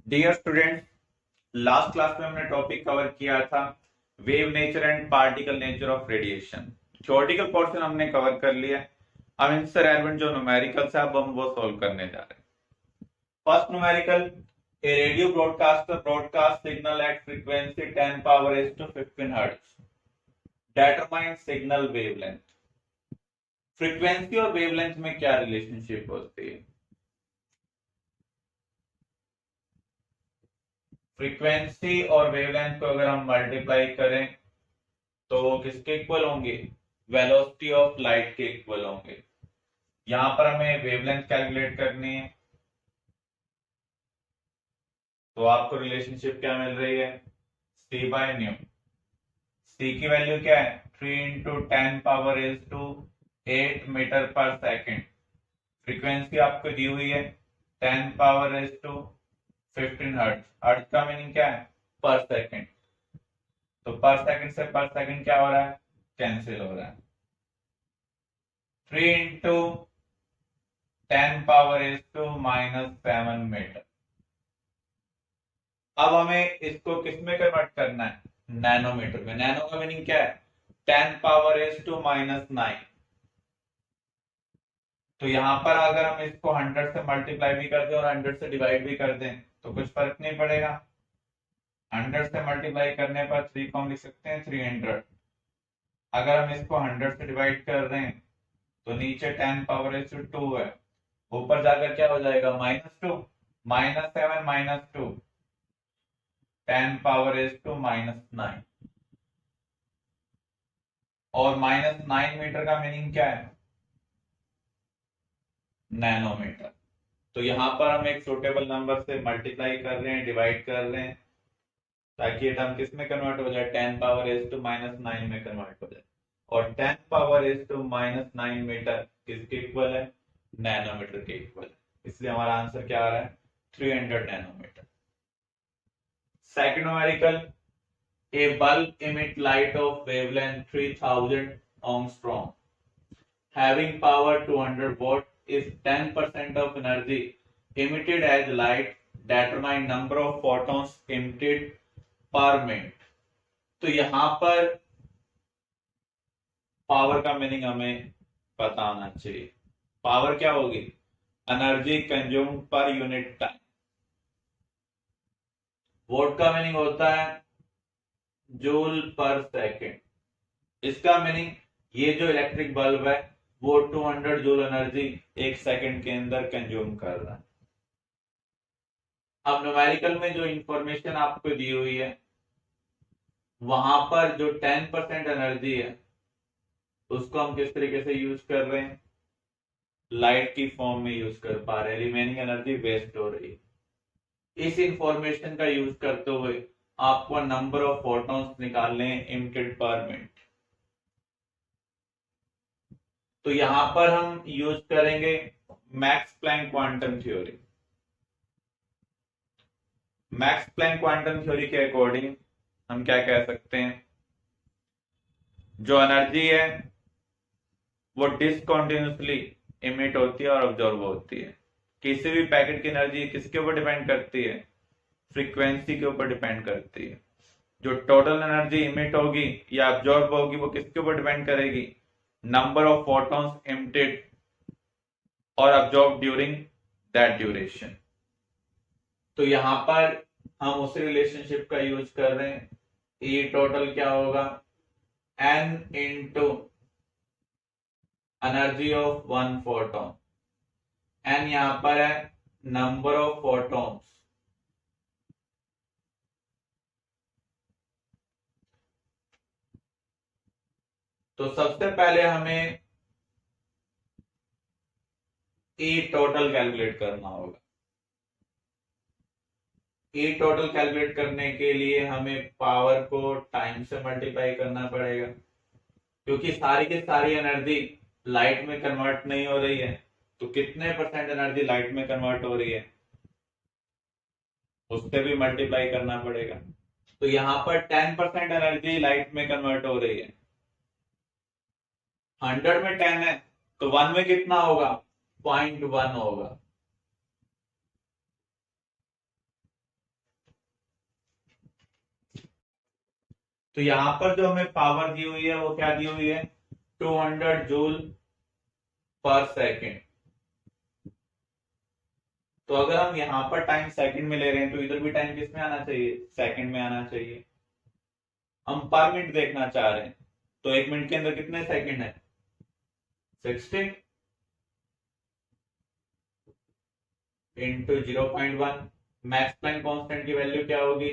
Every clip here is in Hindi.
डियर स्टूडेंट्स, लास्ट क्लास में हमने टॉपिक कवर किया था wave nature and particle nature of radiation. Theoretical portion हमने कवर कर लिया। अब इनसे रेलेवेंट जो न्यूमेरिकल्स है अब हम वो सॉल्व करने जा रहे हैं। First numerical, A radio broadcaster broadcast signal eight frequency 10 power is to 15 hertz. Determine signal wavelength. Frequency और वेवलेंथ में क्या रिलेशनशिप होती है? फ्रीक्वेंसी और वेवलेंथ को अगर हम मल्टीप्लाई करें तो किसके इक्वल होंगे? वेलोसिटी ऑफ लाइट के इक्वल होंगे। यहां पर हमें वेवलेंथ कैलकुलेट करनी है, तो आपको रिलेशनशिप क्या मिल रही है? C bye new. सी की वैल्यू क्या है? 3 × 10 power is to 8 metre per second. Frequency आपको दी हुई है 10 power is to 15 hertz. Hertz का मीनिंग क्या है? पर सेकेंड। तो पर सेकेंड से पर सेकेंड क्या हो रहा है? कैंसिल हो रहा है। 3 × 10 पावर is to -7 मीटर। अब हमें इसको किस में कन्वर्ट करना है? नैनोमीटर में। नैनो का मीनिंग क्या है? 10 पावर is to -9। तो यहां पर अगर हम इसको 100 से मल्टीप्लाई भी कर दें और 100 से डिवाइड भी कर दें तो कुछ फर्क नहीं पड़ेगा। 100 से मल्टीप्लाई करने पर 3 को हम लिख सकते हैं 300। अगर हम इसको 100 से डिवाइड कर दें तो नीचे 10 पावर is to 2 है, ऊपर जाकर क्या हो जाएगा? -2, -7 -2, 10 पावर is to -9। और -9 मीटर का मीनिंग क्या है? नैनोमीटर। तो यहां पर हम एक सुटेबल नंबर से मल्टीप्लाई कर रहे हैं, डिवाइड कर रहे हैं, ताकि ये टर्म किस में कन्वर्ट हो जाए? 10 पावर is to -9 में कन्वर्ट हो जाए। और 10 पावर is to -9 मीटर किसके इक्वल है? नैनोमीटर के इक्वल है। इसलिए हमारा आंसर क्या आ रहा है? 300 nanometre. Second numerical, a bulb emit light of wavelength 3000 angstrom having power 200 watt is 10% of energy emitted as light. Determine number of photons emitted per minute। तो यहां पर पावर का मीनिंग हमें पता होना चाहिए। पावर क्या होगी? Energy consumed per unit time. Vote का मीनिंग होता है जूल पर सेकेंड। इसका मीनिंग ये जो इलेक्ट्रिक बल्ब है वो 200 जूल एनर्जी एक सेकंड के अंदर कंज्यूम कर रहा है। अब न्यूमेरिकल में जो इंफॉर्मेशन आपको दी हुई है वहां पर जो 10% एनर्जी है उसको हम किस तरीके से यूज कर रहे हैं? लाइट की फॉर्म में यूज कर पा रहे हैं। रिमेनिंग एनर्जी वेस्ट हो रही है। इस इंफॉर्मेशन का यूज करते हुए आपको नंबर ऑफ फोटॉन्स निकालने हैं इमिटेड पर मिनट। तो यहां पर हम यूज करेंगे Max Planck quantum theory. Max Planck quantum theory के अकॉर्डिंग हम क्या कह सकते हैं? जो एनर्जी है वो डिसकंटिन्यूअसली इमिट होती है और ऑब्जॉर्ब होती है। किसी भी पैकेट की एनर्जी किसके ऊपर डिपेंड करती है? फ्रीक्वेंसी के ऊपर डिपेंड करती है। जो टोटल एनर्जी इमिट होगी या ऑब्जॉर्ब होगी वो किसके ऊपर डिपेंड करेगी? नंबर ऑफ फोटॉन्स इमिटेड और ऑब्जॉर्ब ड्यूरिंग दैट ड्यूरेशन। तो यहां पर हम उसी रिलेशनशिप का यूज कर रहे हैं। ई टोटल क्या होगा? n into energy of one photon. n यहां पर है नंबर ऑफ फोटॉन्स। तो सबसे पहले हमें ई टोटल कैलकुलेट करना होगा। ई टोटल कैलकुलेट करने के लिए हमें पावर को टाइम से मल्टीप्लाई करना पड़ेगा, क्योंकि सारी की सारी एनर्जी लाइट में कन्वर्ट नहीं हो रही है। तो कितने परसेंट एनर्जी लाइट में कन्वर्ट हो रही है उससे भी मल्टीप्लाई करना पड़ेगा। तो यहां पर 10% एनर्जी लाइट में कन्वर्ट हो रही है। 100 में 10 है तो 1 में कितना होगा? 0.1 होगा। तो यहां पर जो हमें पावर दी हुई है वो क्या दी हुई है, 200 जूल पर सेकेंड। तो अगर हम यहाँ पर टाइम सेकंड में ले रहे हैं तो इधर भी टाइम किस में आना चाहिए, सेकंड में आना चाहिए। हम पर मिनट देखना चाह रहे हैं, तो 1 मिनट के अंदर कितने सेकंड है, 60 इंटू 0.1। मैक्स प्लैंक कांस्टेंट की वैल्यू क्या होगी,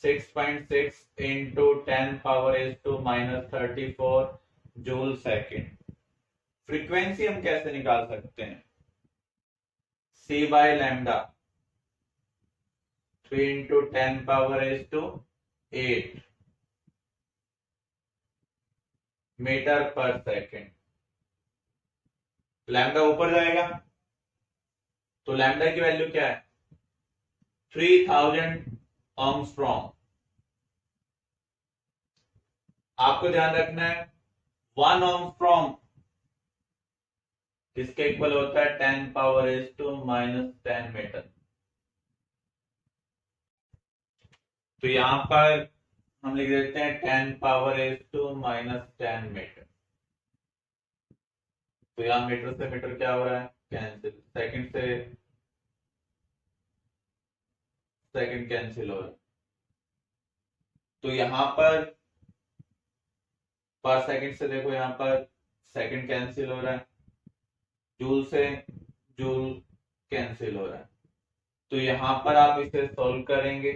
6.6 इंटू 10⁻⁻34 जूल सेकेंड। फ्रीक्वेंसी हम कैसे निकाल सकते हैं, c by lambda 3 into 10⁻⁸ metre per second. Lambda ऊपर जाएगा तो लैम्डा की वैल्यू क्या है, 3000 एंगस्ट्रॉम। आपको ध्यान रखना है 1 एंगस्ट्रॉम किसके इक्वल होता है, 10⁻⁻10 मीटर। तो यहां पर हम लिख देते हैं 10⁻⁻10 मीटर। तो यहां मीटर से मीटर क्या हो रहा है, कैंसिल, सेकंड से सेकंड कैंसिल हो रहा है। तो यहां पर सेकंड से देखो, यहां पर सेकंड कैंसिल हो रहा है, जूल से जूल कैंसिल हो रहा है। तो यहां पर आप इसे सॉल्व करेंगे,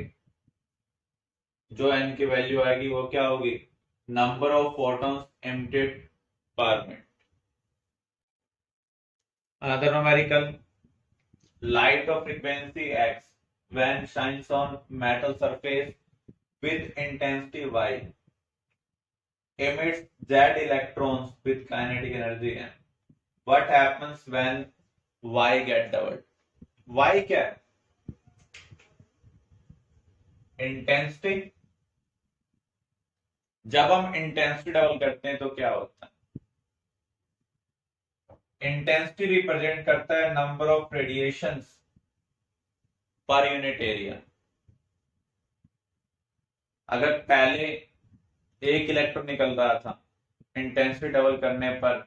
जो n की वैल्यू आएगी वो क्या होगी, नंबर ऑफ फोटॉन्स एमिटेड पर minute. Another numerical, light of frequency x when shines on metal surface with intensity y emits z electrons with kinetic energy n. What happens when y get doubled? y क्या है, इंटेंसिटी। जब हम इंटेंसिटी डबल करते हैं तो क्या होता है, इंटेंसिटी रिप्रेजेंट करता है number of radiations per unit area. अगर पहले एक इलेक्ट्रॉन निकल रहा था, इंटेंसिटी डबल करने पर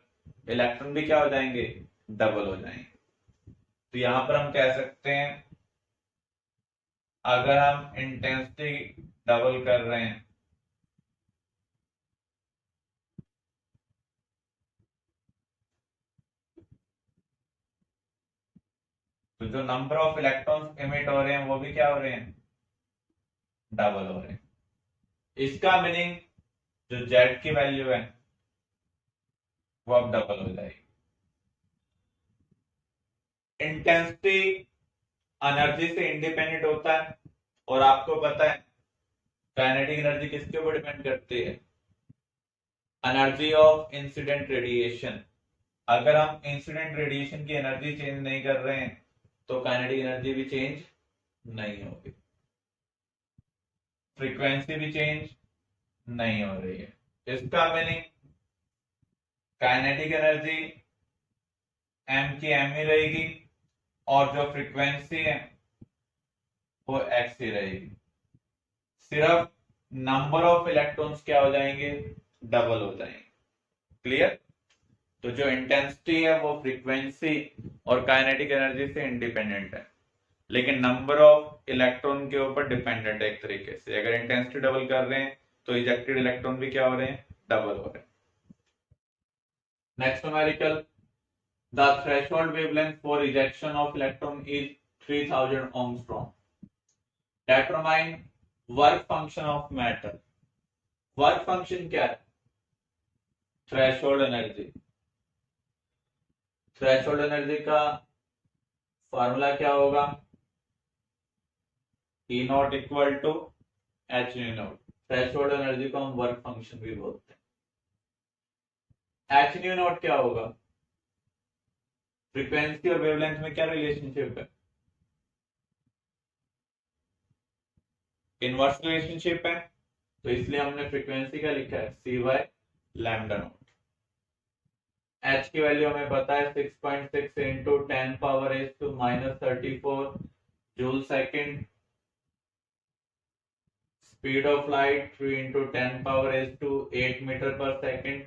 इलेक्ट्रॉन भी क्या हो जाएंगे, डबल हो जाएंगे। तो यहां पर हम कह सकते हैं अगर हम इंटेंसिटी डबल कर रहे हैं तो जो नंबर ऑफ इलेक्ट्रॉन्स इमिट हो रहे हैं वो भी क्या हो रहे हैं, डबल हो रहे हैं। इसका मीनिंग जो जेड की वैल्यू है वो अब डबल हो जाएगी। इंटेंसिटी एनर्जी से इंडिपेंडेंट होता है, और आपको पता है काइनेटिक एनर्जी किसके ऊपर डिपेंड करती है, एनर्जी ऑफ इंसिडेंट रेडिएशन। अगर हम इंसिडेंट रेडिएशन की एनर्जी चेंज नहीं कर रहे हैं तो काइनेटिक एनर्जी भी चेंज नहीं होगी, फ्रीक्वेंसी भी चेंज नहीं हो रही है। इसका मीनिंग काइनेटिक एनर्जी m की m ही रहेगी, और जो फ्रीक्वेंसी है वो x ही रहेगी। सिर्फ नंबर ऑफ इलेक्ट्रॉन्स क्या हो जाएंगे, डबल हो जाएंगे। क्लियर। तो जो इंटेंसिटी है वो फ्रीक्वेंसी और काइनेटिक एनर्जी से इंडिपेंडेंट है, लेकिन नंबर ऑफ इलेक्ट्रॉन के ऊपर डिपेंडेंट है एक तरीके से। अगर इंटेंसिटी डबल कर रहे हैं तो इजेक्टेड इलेक्ट्रॉन भी क्या हो रहे हैं, डबल हो रहे हैं। Next numerical, the threshold wavelength for ejection of electron is 3000 angstrom. Determine work function of matter. Work function क्या है, थ्रेशोल्ड एनर्जी। थ्रेशोल्ड एनर्जी का फॉर्मूला क्या होगा, E not equal to h nu not. Threshold energy को हम वर्क फंक्शन भी बोलते हैं। एच न्यू नॉट क्या होगा, फ्रीक्वेंसी और वेवलेंथ में क्या रिलेशनशिप है, इनवर्स रिलेशनशिप है, तो इसलिए हमने फ्रीक्वेंसी का लिखा है c by lambda not. H की वैल्यू हमें पता है 6.6 into 10⁻⁻34 joule second. Speed of light 3 into 10⁻⁸ metre per second.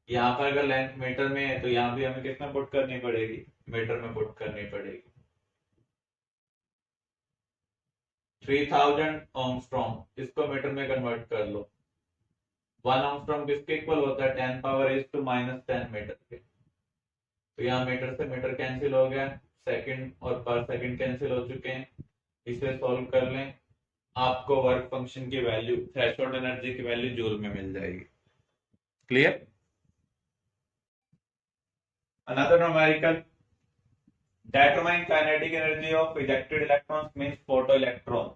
यहाँ पर अगर लेंथ मीटर में है तो यहाँ भी हमें किस में पुट करनी पड़ेगी, मीटर में पुट करनी पड़ेगी। 3000 ओमस्ट्रॉम, इसको मीटर में कन्वर्ट कर लो। 1 ओमस्ट्रॉम किसके इक्वल होता है, 10⁻⁻10 मीटर के। तो यहाँ मीटर से मीटर कैंसिल हो गया, सेकंड और पर सेकंड कैंसिल हो चुके हैं। इसे सॉल्व कर लें, आपको वर्क फंक्शन की वैल्यू, थ्रेशोल्ड एनर्जी की वैल्यू जूल में मिल जाएगी। Clear? Another numerical, determine kinetic energy of ejected electrons means photoelectron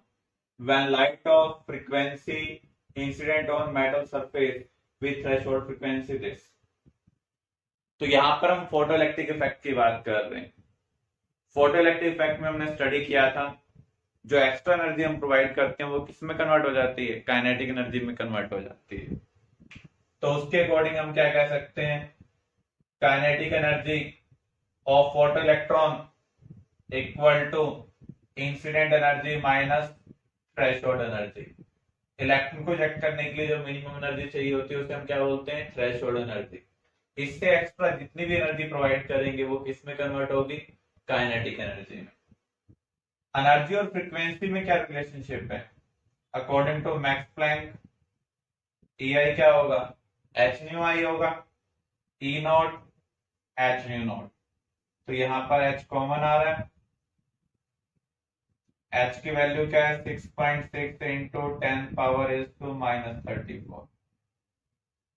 when light of frequency incident on metal surface with threshold frequency this। तो यहां पर हम फोटो इलेक्ट्रिक इफेक्ट की बात कर रहे हैं। फोटो इलेक्ट्रिक इफेक्ट में हमने स्टडी किया था, जो एक्स्ट्रा एनर्जी हम प्रोवाइड करते हैं वो किस में कन्वर्ट हो जाती है, काइनेटिक एनर्जी में कन्वर्ट हो जाती है। तो उसके अकॉर्डिंग हम क्या कह सकते हैं, kinetic energy of photo electron equal to incident energy minus threshold energy. Electron को इजेक्ट करने के लिए जो मिनिमम एनर्जी चाहिए होती है उसे हम क्या बोलते हैं, थ्रेशोल्ड एनर्जी। इससे एक्स्ट्रा जितनी भी एनर्जी प्रोवाइड करेंगे वो किस में कन्वर्ट होगी, काइनेटिक एनर्जी में। एनर्जी और फ्रीक्वेंसी में क्या रिलेशनशिप है, according to Max Planck EI क्या होगा, h न्यू आई होगा, E not h nu not. तो यहां पर h कॉमन आ रहा है, h की वैल्यू क्या है, 6.6 इंटू 10⁻⁻34।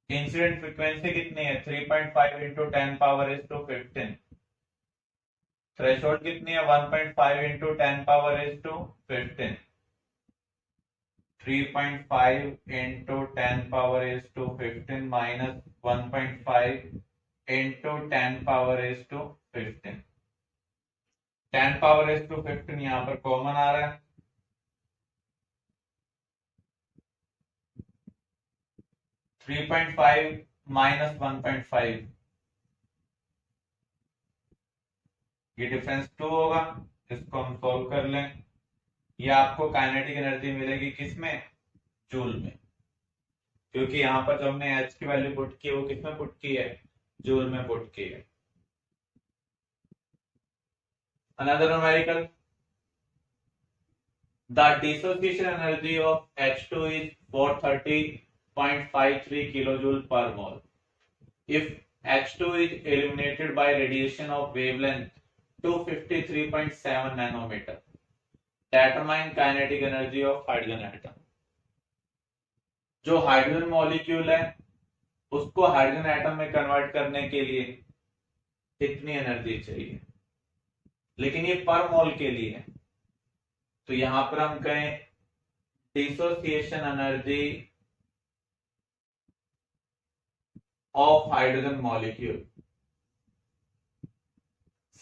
इंसिडेंट फ्रीक्वेंसी कितनी है, 3.5 इंटू 10⁻⁻15। थ्रेशोल्ड कितनी है, 1.5 इंटू 10⁻⁻15। 3.5 into 10⁻⁻15 minus 1.5 into 10⁻⁻15। 10⁻⁻15 यहां पर कॉमन आ रहा है, 3.5 माइनस 1.5, ये डिफरेंस 2 होगा। इसको हम सॉल्व कर लें, ये आपको काइनेटिक एनर्जी मिलेगी किसमें, जूल में, क्योंकि यहां पर जो हमने h की वैल्यू पुट की है वो किसमें पुट की है, जूल में पुट की है। Another numerical, the dissociation energy of H2 is 430.53 kilojoule per mole if H2 is eliminated by radiation of wavelength 253.7 nanometer। Determine kinetic energy of hydrogen atom। जो हाइड्रोजन मॉलिक्यूल है उसको हाइड्रोजन एटम में कन्वर्ट करने के लिए कितनी एनर्जी चाहिए, लेकिन ये पर मोल के लिए है। तो यहां पर हम कहें dissociation energy of hydrogen molecule,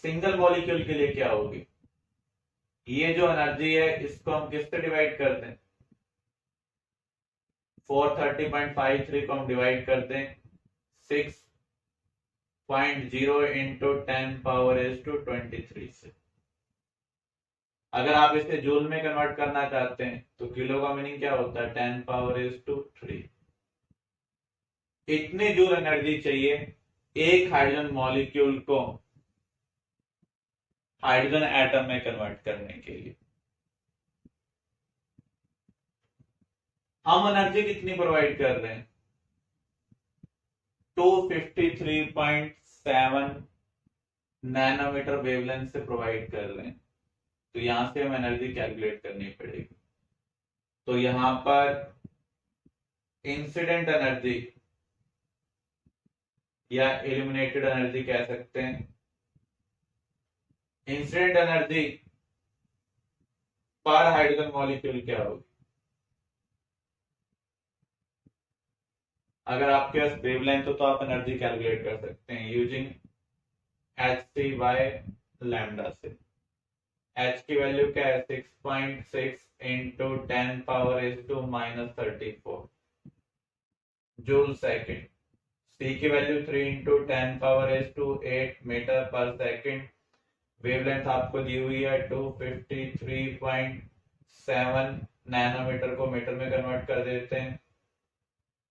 single molecule के लिए क्या होगी, ये जो एनर्जी है इसको हम किससे डिवाइड करते हैं, 430.53 को हम डिवाइड करते हैं 6.0 इंटू 10⁻⁻23 से। अगर आप इसे जूल में कन्वर्ट करना चाहते हैं तो किलो का मीनिंग क्या होता है, 10⁻3। इतनी जूल एनर्जी चाहिए एक हाइड्रोजन मॉलिक्यूल को हाइड्रोजन एटम में कन्वर्ट करने के लिए। हम एनर्जी कितनी प्रोवाइड कर रहे हैं, 253.7 नैनोमीटर वेवलेंथ से प्रोवाइड कर रहे हैं। तो यहां से हम एनर्जी कैलकुलेट करनी पड़ेगी। तो यहां पर इंसिडेंट एनर्जी या इल्यूमिनेटेड एनर्जी कह सकते हैं। इंसिडेंट एनर्जी पर हाइड्रोजन मॉलिक्यूल क्या होगी, अगर आपके पास वेवलेंथ हो तो आप एनर्जी कैलकुलेट कर सकते हैं यूजिंग hc बाय लैम्डा से। h की वैल्यू क्या है, 6.6 इंटू 10⁻⁻34 जूल सेकेंड। c की value 3 into 10⁻⁸ metre per second. Wavelength आपको दी हुई है 253.7 7 नैनोमीटर को मीटर में कन्वर्ट कर देते हैं,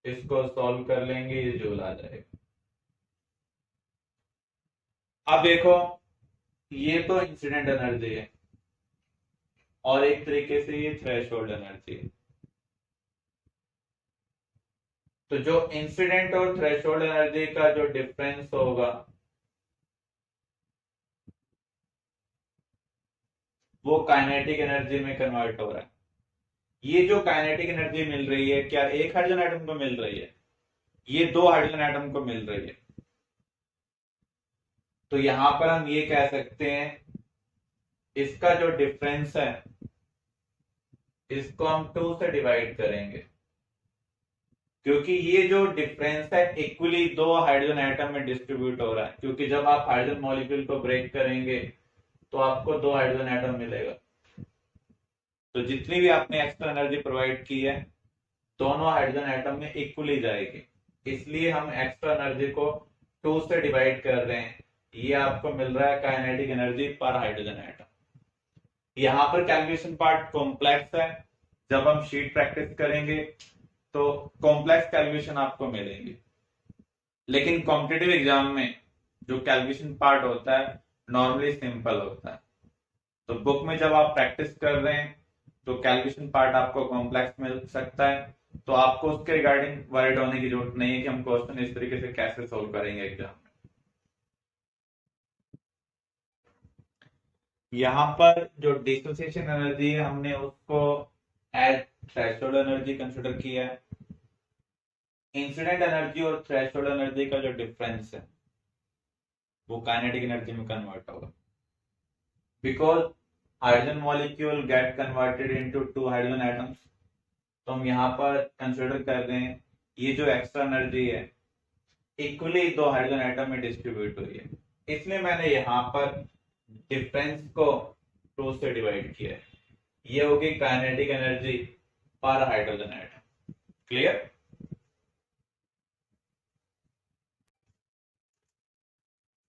इसको सॉल्व कर लेंगे, ये जूल आ जाएगा। अब देखो, ये तो इंसिडेंट एनर्जी है और एक तरीके से ये थ्रेशोल्ड एनर्जी है। तो जो इंसिडेंट और थ्रेशोल्ड एनर्जी का जो डिफरेंस होगा वो काइनेटिक एनर्जी में कन्वर्ट हो रहा है। ये जो काइनेटिक एनर्जी मिल रही है, क्या एक हाइड्रोजन एटम को मिल रही है? ये 2 हाइड्रोजन एटम को मिल रही है। तो यहां पर हम ये कह सकते हैं इसका जो डिफरेंस है इसको हम 2 से डिवाइड करेंगे, क्योंकि ये जो डिफरेंस है इक्वली 2 हाइड्रोजन एटम में डिस्ट्रीब्यूट हो रहा है। क्योंकि जब आप हाइड्रोजन मॉलिक्यूल को ब्रेक करेंगे तो आपको 2 हाइड्रोजन एटम मिलेगा। तो जितनी भी आपने एक्स्ट्रा एनर्जी प्रोवाइड की है दोनों हाइड्रोजन एटम में इक्वली जाएगी, इसलिए हम एक्स्ट्रा एनर्जी को 2 से डिवाइड कर रहे हैं। ये आपको मिल रहा है काइनेटिक एनर्जी पर हाइड्रोजन एटम। यहां पर कैलकुलेशन पार्ट कॉम्प्लेक्स है, जब हम शीट प्रैक्टिस करेंगे तो कॉम्प्लेक्स कैलकुलेशन आपको मिलेंगे, लेकिन कॉम्पिटिटिव एग्जाम में जो कैलकुलेशन पार्ट होता है नॉर्मली सिंपल होता है। तो बुक में जब आप प्रैक्टिस कर रहे हैं तो कैलकुलेशन पार्ट आपको कॉम्प्लेक्स मिल सकता है, तो आपको उसके रिगार्डिंग वरीड होने की जरूरत नहीं है कि हम क्वेश्चन इस तरीके से कैसे सोल्व करेंगे एग्जाम में। यहाँ पर जो डिसोसिएशन एनर्जी है हमने उसको एज थ्रेशोल्ड एनर्जी कंसिडर किया है। इंसिडेंट एनर्जी और थ्रेशोल्ड एनर्जी का जो डिफरेंस है वो काइनेटिक एनर्जी में कन्वर्ट होगा, because hydrogen molecule get converted into 2 hydrogen atoms. तो हम यहाँ पर कंसिडर कर रहे हैं ये जो एक्स्ट्रा एनर्जी है इक्वली 2 हाइड्रोजन एटम में डिस्ट्रीब्यूट हुई है, इसलिए मैंने यहाँ पर डिफरेंस को 2 से डिवाइड किया है। ये होगी काइनेटिक एनर्जी पर hydrogen atom. Clear?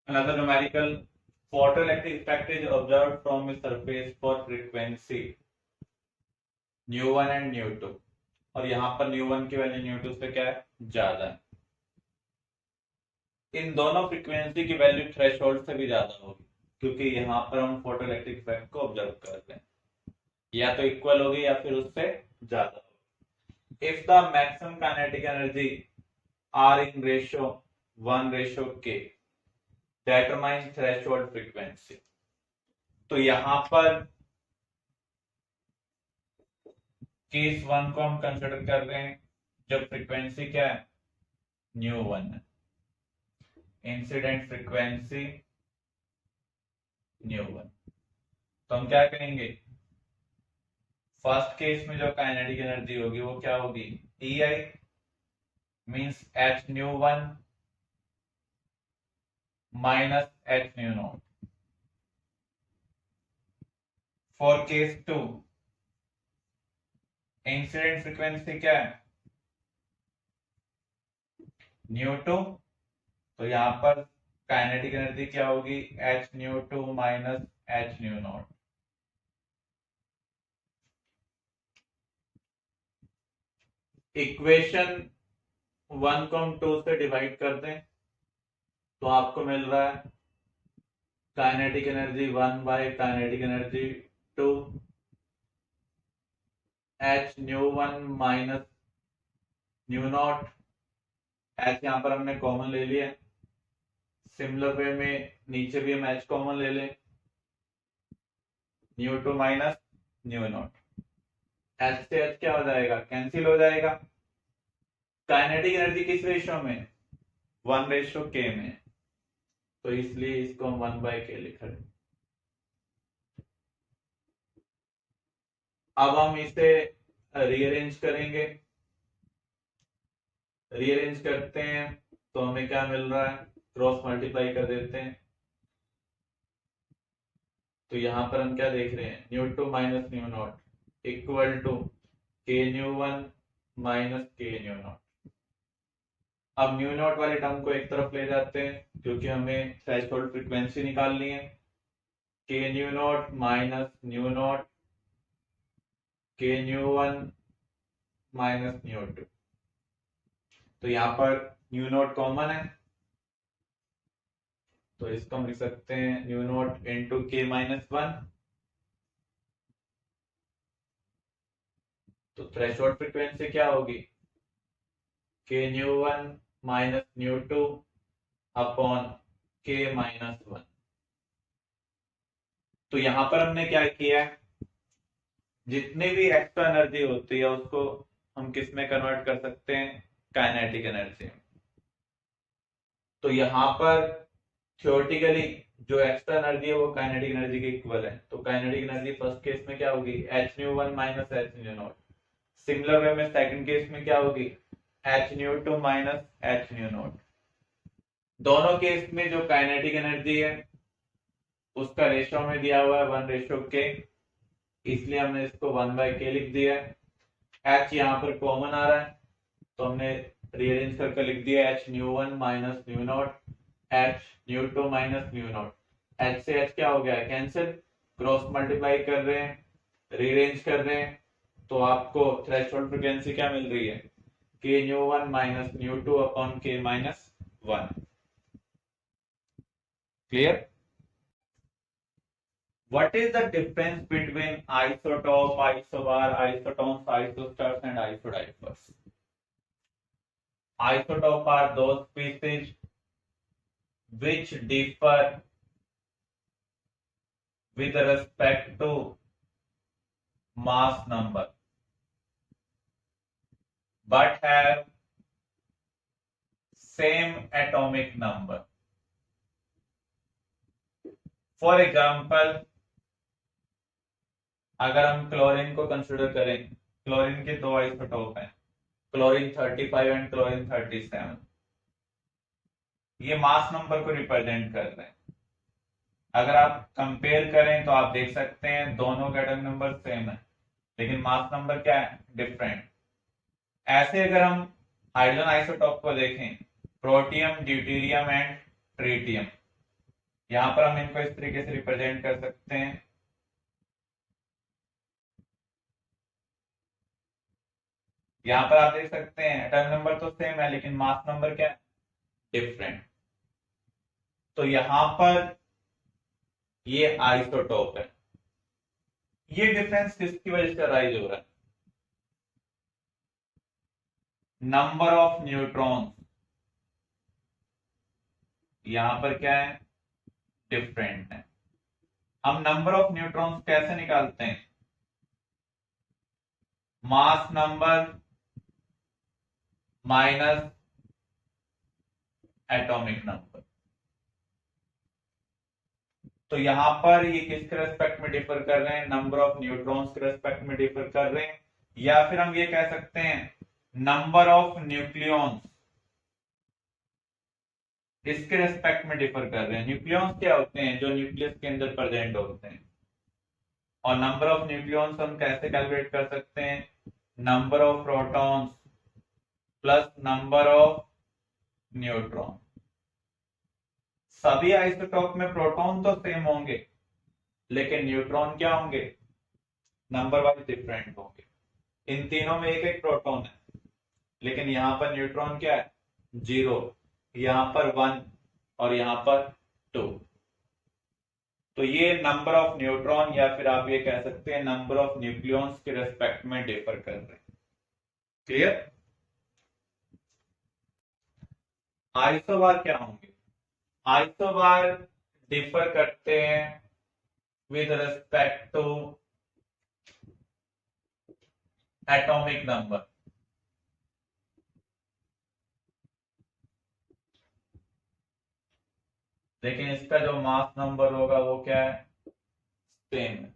Another numerical, photoelectric effect is observed from a surface for frequency nu1 and nu2, और यहाँ पर nu1 की वैल्यू nu2 से क्या है, ज्यादा है। इन दोनों फ्रीक्वेंसी की वैल्यू थ्रेशोल्ड से भी ज्यादा होगी, क्योंकि यहाँ पर हम फोटोइलेक्ट्रिक इफेक्ट को ऑब्जर्व कर रहे हैं। या तो इक्वल होगी या फिर उससे ज्यादा होगी। If the maximum kinetic energy are in ratio 1:k determines threshold frequency। तो यहां पर केस 1 को हम कंसिडर कर रहे हैं जब फ्रीक्वेंसी क्या है, nu1 है, इंसिडेंट फ्रीक्वेंसी nu1। तो हम क्या करेंगे, फर्स्ट केस में जो काइनेटिक एनर्जी होगी वो क्या होगी, Ti means h nu1 minus h nu0। For case 2 incident frequency क्या है, nu2। तो यहां पर काइनेटिक एनर्जी क्या होगी, h nu2 minus h nu0। Equation 1 को हम 2 से डिवाइड कर दें तो आपको मिल रहा है kinetic energy 1 by kinetic energy 2, h nu1 minus nu0। h यहां पर हमने कॉमन ले लिया, सिमिलर वे में नीचे भी हम h कॉमन ले लें, nu2 माइनस nu0। h से h क्या हो जाएगा, कैंसिल हो जाएगा। काइनेटिक एनर्जी किस रेशियो में, 1:k में, तो इसलिए इसको हम 1/k लिख रहे हैं। अब हम इसे रीअरेंज करेंगे, रीअरेंज करते हैं तो हमें क्या मिल रहा है, क्रॉस मल्टीप्लाई कर देते हैं। तो यहां पर हम क्या देख रहे हैं, nu2 minus nu0 equal to k nu1 minus k nu0। अब nu0 वाले टर्म को एक तरफ ले जाते हैं क्योंकि हमें थ्रेशोल्ड फ्रीक्वेंसी निकालनी है। k nu0 माइनस nu0 के nu one minus nu two. तो यहां पर न्यू नोट कॉमन है, तो इसको हम लिख सकते हैं न्यू नोट इंटू के माइनस वन। तो थ्रेशोल्ड फ्रीक्वेंसी क्या होगी, के nu one minus nu two upon K minus one. तो यहां पर हमने क्या किया है, जितनी भी एक्स्ट्रा एनर्जी होती है उसको हम किस में कन्वर्ट कर सकते हैं, काइनेटिक एनर्जी। तो यहां पर थ्योरेटिकली जो एक्स्ट्रा एनर्जी है वो काइनेटिक एनर्जी के इक्वल है। तो काइनेटिक एनर्जी फर्स्ट केस में क्या होगी, h nu one minus h nu not. Similar way में सेकंड केस में क्या होगी, h nu two minus h nu not. दोनों केस में जो काइनेटिक एनर्जी है उसका रेशियो में दिया हुआ है 1:k, इसलिए हमने इसको 1/k लिख दिया है। एच यहाँ पर कॉमन आ रहा है तो हमने रीअरेंज करके लिख दिया h nu one minus nu not h nu two minus nu not. H से एच क्या हो गया, कैंसिल, क्रॉस मल्टीप्लाई कर रहे हैं, रीअरेंज कर रहे हैं, तो आपको थ्रेशोल्ड फ्रीक्वेंसी क्या मिल रही है, K nu one minus nu two upon K minus one. Clear? What is the difference between isotope, isobar, isotones, isostars, and isodiapers? Isotope are those species which differ with respect to mass number but have same atomic number. For example, अगर हम क्लोरीन को कंसिडर करें, क्लोरीन के दो आइसोटोप हैं, क्लोरीन 35 एंड क्लोरीन 37। ये मास नंबर को रिप्रेजेंट कर रहे हैं। अगर आप कंपेयर करें तो आप देख सकते हैं दोनों का एटॉमिक नंबर सेम है लेकिन मास नंबर क्या है, डिफरेंट। ऐसे अगर हम हाइड्रोजन आइसोटोप को देखें, प्रोटियम, ड्यूटेरियम एंड ट्रिटियम, यहां पर हम इनको इस तरीके से रिप्रेजेंट कर सकते हैं। यहां पर आप देख सकते हैं एटॉमिक नंबर तो सेम है लेकिन मास नंबर क्या है, डिफरेंट। तो यहां पर ये आइसोटोप है। ये डिफरेंस किसकी वजह से अराइज हो रहा है, नंबर ऑफ न्यूट्रॉन्स यहां पर क्या है, डिफरेंट है। हम नंबर ऑफ न्यूट्रॉन्स कैसे निकालते हैं, mass number minus atomic number. तो यहां पर ये किसके रेस्पेक्ट में डिफर कर रहे हैं, नंबर ऑफ न्यूट्रॉन्स के रेस्पेक्ट में डिफर कर रहे हैं, या फिर हम ये कह सकते हैं नंबर ऑफ न्यूक्लियॉन्स इसके रेस्पेक्ट में डिफर कर रहे हैं। न्यूक्लियॉन्स क्या होते हैं, जो न्यूक्लियस के अंदर प्रेजेंट होते हैं। और नंबर ऑफ न्यूक्लियॉन्स हम कैसे कैलकुलेट कर सकते हैं, number of protons plus number of neutron. सभी आइसोटोप में प्रोटॉन तो सेम होंगे लेकिन न्यूट्रॉन क्या होंगे, नंबर वाइज डिफरेंट होंगे। इन तीनों में एक एक प्रोटॉन है लेकिन यहां पर न्यूट्रॉन क्या है, 0, यहां पर 1 और यहां पर 2। तो ये नंबर ऑफ न्यूट्रॉन या फिर आप ये कह सकते हैं नंबर ऑफ न्यूक्लियॉन्स के रेस्पेक्ट में डिफर कर रहे हैं। क्लियर? आइसोबार क्या होंगे, आइसोबार डिफर करते हैं with respect to atomic number. लेकिन इसका जो मास नंबर होगा वो क्या है, सेम है।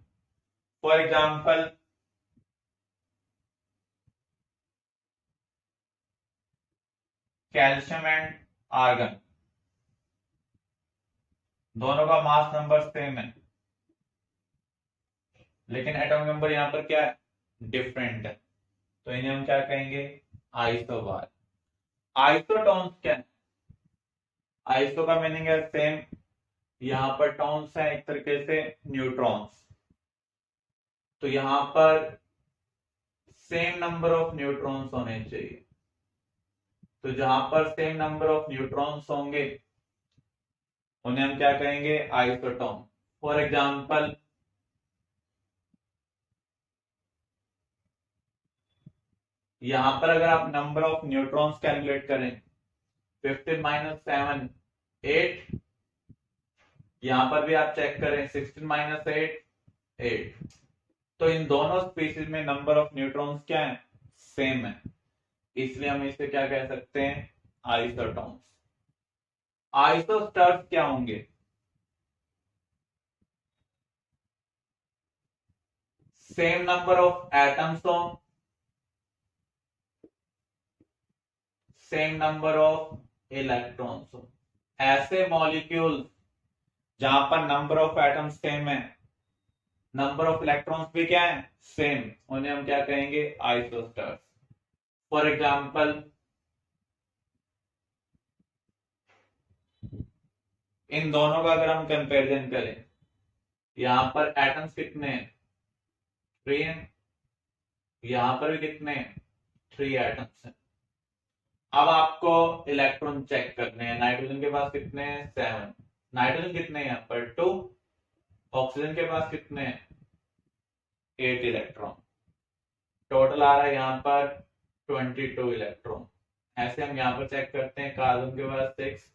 For example calcium and argon, दोनों का मास नंबर सेम है लेकिन एटॉमिक नंबर यहां पर क्या है, डिफरेंट है। तो इन्हें हम क्या कहेंगे, आइसोबार। आइसोटोन्स क्या है, आइसो का मीनिंग है सेम, यहां पर टोन्स है एक तरीके से न्यूट्रॉन्स। तो यहां पर सेम नंबर ऑफ न्यूट्रॉन्स होने चाहिए। तो जहां पर सेम नंबर ऑफ न्यूट्रॉन्स होंगे उन्हें हम क्या कहेंगे, आइसोटोन। फॉर एग्जांपल यहां पर अगर आप नंबर ऑफ न्यूट्रॉन्स कैलकुलेट करें 15 माइनस 7 8, यहां पर भी आप चेक करें 16 माइनस 8 8। तो इन दोनों स्पीशीज में नंबर ऑफ न्यूट्रॉन्स क्या है, सेम है, इसलिए हम इसे क्या कह सकते हैं, आइसोटोन्स। आइसोस्टर्स क्या होंगे, सेम नंबर ऑफ एटम्स हो, सेम नंबर ऑफ इलेक्ट्रॉन्स हो। ऐसे मॉलिक्यूल्स जहां पर नंबर ऑफ एटम्स सेम है, नंबर ऑफ इलेक्ट्रॉन्स भी क्या है, सेम, उन्हें हम क्या कहेंगे, आइसोस्टर्स। फॉर एग्जांपल इन दोनों का अगर हम कंपैरिजन करें, यहां पर एटम्स कितने हैं, 3 हैं, यहां पर भी कितने हैं, 3 एटम्स हैं। अब आपको इलेक्ट्रॉन चेक करने हैं, नाइट्रोजन के पास कितने हैं, 7, नाइट्रोजन कितने हैं यहाँ पर 2, ऑक्सीजन के पास कितने हैं 8 इलेक्ट्रॉन, टोटल आ रहा है यहाँ पर 22 इलेक्ट्रॉन। ऐसे हम यहाँ पर चेक करते हैं, कार्बन के पास 6,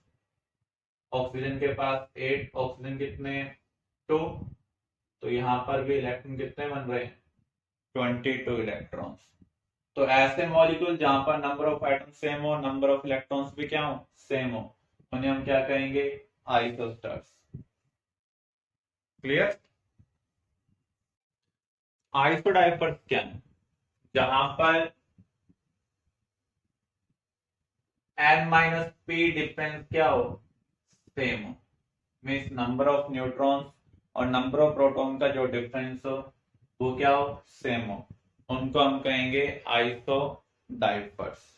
ऑक्सीजन के पास 8, ऑक्सीजन कितने 2, तो यहाँ पर भी इलेक्ट्रॉन कितने बन रहे हैं 22 इलेक्ट्रॉन्स। तो ऐसे मॉलिक्यूल जहां पर नंबर ऑफ एटम सेम हो, नंबर ऑफ इलेक्ट्रॉन्स भी क्या हो, सेम हो, उन्हें हम क्या कहेंगे, आइसोस्टर्स। क्लियर। आइसोडाइफर्स क्या है, जहां पर n माइनस पी डिफरेंस क्या हो, सेम हो, मीन्स नंबर ऑफ न्यूट्रॉन्स और नंबर ऑफ प्रोटॉन का जो डिफरेंस हो वो क्या हो, सेम हो, उनको हम कहेंगे आइसोडाइफर्स।